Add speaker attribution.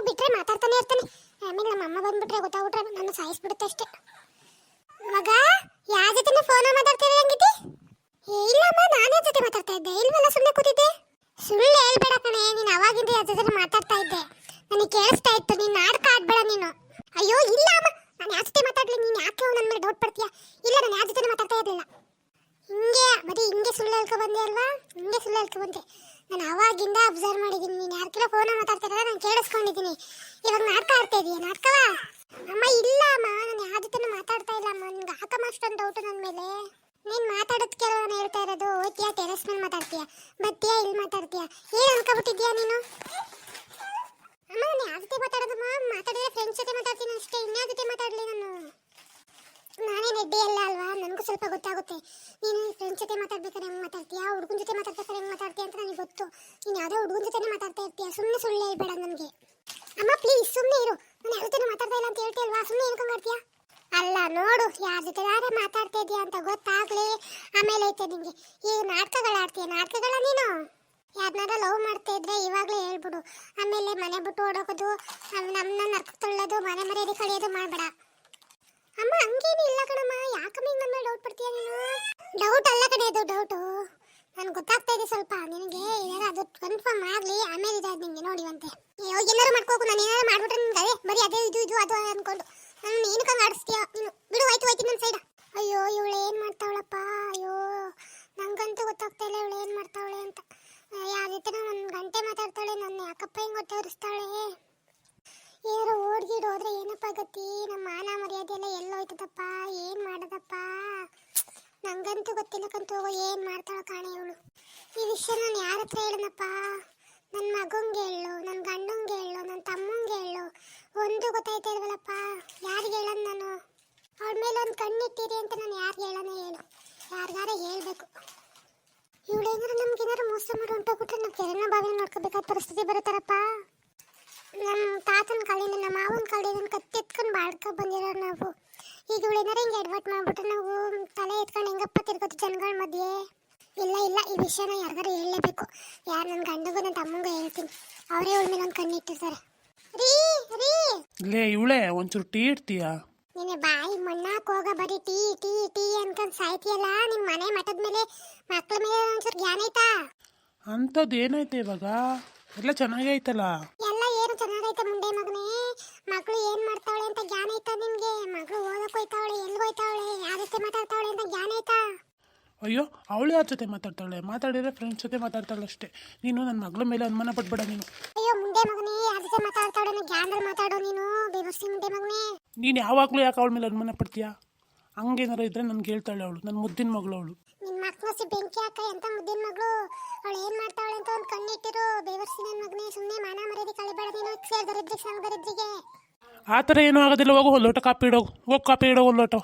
Speaker 1: ಬಿಟ್ರೆ ಮಾತಾಡ್ತಾನೆ ಇರ್ತಾನೆ. ಆಮೇಲೆ ನಮ್ಮ ಅಮ್ಮ ಬಂದ್ಬಿಟ್ರೆ ಗೊತ್ತಾಗ್ಬಿಟ್ರೆ ನನ್ನ ಸಾಯಿಸ್ಬಿಡುತ್ತೆ ಅಷ್ಟೇ. ಮಗ ಯಾರ ಜೊತೆ ಫೋನ್ ಮಾತಾಡ್ತೀರಿ ಹಂಗಿದ್ದಿ? ಇಲ್ಲಮ್ಮ ನಾನೇ ಜೊತೆ ಮಾತಾಡ್ತಾ ಇದ್ದೆ. ಇಲ್ವಲ್ಲ ಸುಮ್ಮನೆ ಕೂತಿದ್ದೆ. ಸುಳ್ಳು ಹೇಳ್ಬೇಡ ಕಣೆ, ನೀನು ಅವಾಗಿಂದ ಯಾರ ಜೊತೆ ಮಾತಾಡ್ತಾ ಇದ್ದೆ, ನನಗೆ ಕೇಳಿಸ್ತಾ ಇತ್ತು. ನೀನು ನಾಟಕ ಆಡ್ಬೇಡ ನೀನು. ಅಯ್ಯೋ ಇಲ್ಲ ಅಮ್ಮ, ನಾನು ಯಾರ ಜೊತೆ ಮಾತಾಡ್ಲಿ? ನೀನು ಯಾಕೆ ನನ್ನ ಮೇಲೆ ಡೌಟ್ ಪಡ್ತೀಯಾ? ಇಲ್ಲ, ನಾನು ಯಾರ ಜೊತೆ ಮಾತಾಡ್ತಾ ಇರಲಿಲ್ಲ. ಹಿಂಗೆ ಸುಳ್ಳು ಹೇಳ್ಕೊ ಬಂದೆ ಅಲ್ವಾ? ಹಿಂಗೆ ಸುಳ್ಳು ಹೇಳ್ಕೊ ಬಂದೆ. ನಾನು ಅವಾಗಿಂದ ಅಬ್ಸರ್ವ್ ಮಾಡಿದ್ದೀನಿ. ನೀನು ಯಾರ ಫೋನ್ ಮಾತಾಡ್ತಿರೋದ ನಾನು ಕೇಳಿಸ್ಕೊಂಡಿದ್ದೀನಿ. ಇವಾಗ ನಾಟಕ ಆಡ್ತಾ ಇದೀಯ? ನಾಟಕವಾ? ಅಮ್ಮ ಇಲ್ಲ ಅಮ್ಮ, ನಾನು ಯಾರ ಜೊತೆ ಮಾತಾಡ್ತಾ ಇಲ್ಲ ಅಮ್ಮ. ನಿನ್ಗೆ ಹಾಕಮ್ಮ ಅಷ್ಟೊಂದು ಡೌಟ್ ನನ್ನ ಮೇಲೆ. ನೀನು ಮಾತಾಡೋದು ಕೆಲವು ನಾನು ಹೇಳ್ತಾ ಇರೋದು. ಓದ್ತೀಯಾ, ಟೆರೆಸ್ ಮೇಲೆ ಮಾತಾಡ್ತೀಯಾ, ಬತ್ತೀಯಾ, ಇಲ್ಲಿ ಮಾತಾಡ್ತೀಯಾ? ಏನು ಅನ್ಕೊಬಿಟ್ಟಿದ್ಯಾ ನೀನು? ಅಮ್ಮ ನಾನು ಯಾರ ಜೊತೆ ಮಾತಾಡೋದಮ್ಮ? ಮಾತಾಡಿದ್ರೆ ಫ್ರೆಂಡ್ಸ್ ಜೊತೆ ಮಾತಾಡ್ತೀನಿ ಅಷ್ಟೇ, ಇನ್ಯಾರ ಜೊತೆ ಮಾತಾಡಲಿ ನಾನು? ನಾನೇ ನೆಡ್ಡಿ ಅಲ್ಲ ಅಲ್ವಾ, ನನಗೂ ಸ್ವಲ್ಪ ಗೊತ್ತಾಗುತ್ತೆ. ನೀನು ಫ್ರೆಂಡ್ಸ್ ಜೊತೆ ಮಾತಾಡ್ಬೇಕಾದ್ರೆ ಹೆಂಗೆ ಮಾತಾಡ್ತೀಯಾ, ಹುಡುಗನ ಜೊತೆ ಮಾತಾಡ್ಬೇಕಾದ್ರೆ ಹೆಂಗೆ ಮಾತಾಡ್ತೀಯ ಅಂತ ನನಗೆ ಗೊತ್ತು. ನೀನು ಯಾವುದೋ ಹುಡುಗನ ಜೊತೆ ಮಾತಾಡ್ತಾ ಇರ್ತೀಯ. ಸುಮ್ಮನೆ ಸುಳ್ಳು ಹೇಳ್ಬೇಡ ನನಗೆ. ಅಮ್ಮ ಪ್ಲೀಸ್ ಸುಮ್ಮನೆ ಇರು. ನಾನು ಯಾರ ಜೊತೆ ಮಾತಾಡ್ತಾ ಇಲ್ಲ ಅಂತ ಹೇಳ್ತೀಯಲ್ವಾ, ಸುಮ್ಮನೆ ಹೇಳ್ಕೊಂಡು ಮಾಡ್ತೀಯಾ? ಅಲ್ಲ ನೋಡು, ಯಾರ ಜೊತೆ ಮಾತಾಡ್ತಾ ಇದೀಯಾ ಅಂತ ಗೊತ್ತಾಗ್ಲಿ ಆಮೇಲೆ ಐತೆ ನಿಮಗೆ. ಈ ನಾಟಕಗಳು ಆಡ್ತೀಯ, ನಾಟಕಗಳ ನೀನು? ಯಾರನ್ನಾರ ಲವ್ ಮಾಡ್ತಾ ಇದ್ರೆ ಇವಾಗಲೇ ಹೇಳ್ಬಿಡು. ಆಮೇಲೆ ಮನೆ ಬಿಟ್ಟು ಓಡೋಗೋದು, ನಮ್ಮನ್ನ ನರ್ಕ ತೊಳ್ಳೋದು, ಮನೆ ಮರ್ಯಾದೆ ಕಳಿಯೋದು ಮಾಡಬೇಡ. ಅಮ್ಮ ಹಂಗೇನು ಇಲ್ಲ ಕಣಮ್ಮ, ಯಾಕಮ್ಮ ಹಿಂಗೆ ನನ್ನ ಡೌಟ್ ಪಡ್ತೀಯ ನೀನು? ಡೌಟ್ ಅಲ್ಲ ಕಣೆ, ಅದು ಡೌಟು. ನನಗೆ ಗೊತ್ತಾಗ್ತಾ ಇದೆ ಸ್ವಲ್ಪ. ನಿನಗೆ ಏನಾರ ಅದು ಕನ್ಫರ್ಮ್ ಆಗಲಿ ಆಮೇಲೆ ಇದಾದ ನಿಮಗೆ ನೋಡಿವಂತೆ. ಏನಾರು ಮಾಡ್ಕೋಕು, ನಾನು ಏನಾರು ಮಾಡ್ಬಿಟ್ರೆ ನಿನ್ಗೆ ಅದೇ ಬರೀ ಅದೇ ಇದು ಅದು ಅನ್ಕೊಂಡು ನಾನು ಏನಕ್ಕಂಗೆ ಆಡಿಸ್ತೀಯ ನೀನು? ಬಿಡು, ಹೋಯ್ತು ನನ್ನ ಸೈಡ. ಅಯ್ಯೋ ಇವಳು ಏನು ಮಾಡ್ತಾವಳಪ್ಪ? ಅಯ್ಯೋ ನಂಗಂತೂ ಗೊತ್ತಾಗ್ತಾ ಇಲ್ಲ ಇವಳು ಏನು ಮಾಡ್ತಾವಳೆ ಅಂತ. ಯಾರ ಜೊತೆ ಒಂದು ಗಂಟೆ ಮಾತಾಡ್ತಾಳೆ, ನನ್ನ ಯಾಕಪ್ಪ ಹಿಂಗೆ ಗೊತ್ತವರಿಸ್ತಾಳೆ? ಏನಾರು ಓಡ್ಗಿಡ್ ಹೋದ್ರೆ ಏನಪ್ಪ ಗತಿ? ನಮ್ಮ ಮಾನ ಮರ್ಯಾದೆ ಎಲ್ಲ ಎಲ್ಲೋಯ್ತದಪ್ಪ, ಏನು ಮಾಡೋದಪ್ಪ? ನಂಗಂತೂ ಗೊತ್ತಿಲ್ಲಕ್ಕಂತೂ ಏನು ಮಾಡ್ತಾಳೆ ಕಾಣೆ ಇವಳು. ಈ ವಿಷಯ ನಾನು ಯಾರ ಹತ್ರ ಹೇಳನಪ್ಪ? ನನ್ನ ಮಗಂಗೆ ಹೇಳು, ನನ್ನ ಗಂಡಂಗೆ ಹೇಳು, ನನ್ನ ತಮ್ಮಂಗೆ ಹೇಳು, ಒಂದು ಗೊತ್ತಾಯ್ತಾ ಇಲ್ವಲ್ಲಪ್ಪ. ಯಾರಿಗೆ ಹೇಳೋದು ನಾನು? ಅವಳ ಮೇಲೆ ಒಂದು ಕಣ್ಣಿಟ್ಟಿರಿ ಅಂತ ನಾನು ಯಾರಿಗೆ ಹೇಳೋಣ ಹೇಳು? ಯಾರಿಗಾರ ಹೇಳ್ಬೇಕು. ಇವಳೇನಾರು ನಮ್ಗೇನಾರು ಮೋಸ ಮಾಡಿ ಹೊಂಟೋಗ್ಬಿಟ್ರೆ ನಾವು ಕೆರೆನ ಬಾವಿನ ನೋಡ್ಕೋಬೇಕಾದ ಪರಿಸ್ಥಿತಿ ಬರುತ್ತಾರಪ್ಪ. ನಮ್ಮ ತಾತನ ಕಾಲಿಂದ ನಮ್ಮ ಮಾವನ ಕಾಲಿಂದ ಕತ್ತಿ ಎತ್ಕೊಂಡು ಬಾಳ್ಕೊ ಬಂದಿರೋರು ನಾವು. ಈಗ ಇವಳೇನಾರು ಹಿಂಗೆ ಅಡ್ವರ್ಟ್ ಮಾಡ್ಬಿಟ್ರೆ ನಾವು ತಲೆ ಎತ್ಕೊಂಡು ಹೆಂಗಪ್ಪ ತಿರ್ಗೋದು ಜನಗಳ ಮಧ್ಯೆ? ಇಲ್ಲ ಇಲ್ಲ, ಈ ವಿಷಯನ ಯಾರಿಗಾರು ಹೇಳಲೇಬೇಕು. ಯಾರು ನನ್ನ ಗಂಡಗೂ ನನ್ನ ತಮ್ಮಂಗೂ ಹೇಳ್ತೀನಿ, ಅವರೇ ಇವಳ ಮೇಲೆ ಒಂದು ಕಣ್ಣಿಟ್ಟಿರ್ತಾರೆ. ರೀ ರೀ
Speaker 2: ಲೇ ಇವಳೆ ಒಂಚೂರು ಟೀ ಇಡ್ತೀಯಾ?
Speaker 1: ನೀನೆ ಬಾಯಿ ಮಣ್ಣಾಕ್ ಹೋಗ, ಬರೀ ಟೀ ಟೀ ಟೀ ಅನ್ಕೊಂಡು ಸಾಯ್ತೀಯಲ್ಲ. ನಿಮ್ಮ ಮನೆ ಮಠದ ಮೇಲೆ ಮಕ್ಳ ಮೇಲೆ ಒಂಚೂರು ಜ್ಞಾನ ಐತಾ?
Speaker 2: ಅಂಥದ್ದು ಏನೈತೆ ಇವಾಗ? ಎಲ್ಲ ಚೆನ್ನಾಗೇ ಐತಲ್ಲ.
Speaker 1: ಎಲ್ಲ ಏನು ಚೆನ್ನಾಗೈತೆ ಮುಂಡೆ ಮಗನೇ. ಮಗಳು ಏನು ಮಾಡ್ತಾವಳೆ ಅಂತ ಜ್ಞಾನ ಐತಾ ನಿನ್ಗೆ? ಮಗಳು ಓದಕ್ಕೆ ಹೋಯ್ತಾವಳೆ, ಎಲ್ಲಿಗೆ ಹೋಯ್ತಾವಳೆ, ಯಾರ ಜೊತೆ ಮಾತಾಡ್ತಾವಳೆ ಅಂತ ಜ್ಞಾನ ಐತಾ?
Speaker 2: ಅಯ್ಯೋ ಅವಳು ಯಾರ ಜೊತೆ ಮಾತಾಡ್ತಾಳೆ? ಮಾತಾಡಿದ್ರೆ ಫ್ರೆಂಡ್ಸ್ ಜೊತೆ ಮಾತಾಡ್ತಾಳೆ ಅಷ್ಟೇ. ನೀನು ನನ್ನ ಮಗಳ ಮೇಲೆ ಅನುಮಾನ ಪಡ್ಬೇಡ ನೀನು.
Speaker 1: ಅಯ್ಯೋ ಮುಂಡೆ ಮಗನೇ, ಯಾರ ಜೊತೆ ಮಾತಾಡ್ತಾವಳೆ ಅನ್ನೋ ಜ್ಞಾನದಲ್ಲಿ ಮಾತಾಡೋ ನೀನು, ಬೇವರ್ಸಿ ಮುಂಡೆ ಮಗನೇ.
Speaker 2: ನೀನು ಯಾವಾಗಲೂ ಯಾಕೆ ಅವಳ ಮೇಲೆ ಅನುಮಾನ ಪಡ್ತೀಯಾ? ಹಂಗೇನಾರು ಇದ್ರೆ ನನ್ಗೆ ಹೇಳ್ತಾಳೆ ಅವಳು, ನನ್ನ ಮುದ್ದಿನ ಮಗಳು ಅವಳು.
Speaker 1: ನಿನ್ನ ಮಕ್ಕಳು ಬೆಂಕಿ ಹಾಕ, ಎಂತ ಮುದ್ದಿನ ಮಗಳು. ಅವಳು ಏನು ಮಾಡ್ತಾವಳೆ ಅಂತ ಒಂದು ಕಣ್ಣಿಟ್ಟಿರು, ಬೇವರ್ಸಿ ನನ್ನ ಮಗನೇ. ಸುಮ್ಮನೆ ಮಾನ ಮರ್ಯಾದೆ ಕಳಿಬೇಡ ನೀನು. ಸೇರಿದರಿದ್ರಿಗೆ ಸಂಗದರಿದ್ರಿಗೆ
Speaker 2: ಆ ಥರ ಏನೂ ಆಗೋದಿಲ್ಲ. ಹೋಗು ಲೋಟ ಕಾಪಿ ಇಡೋಗು, ಹೋಗಿ ಕಾಪಿ ಇಡೋಗು ಲೋಟ.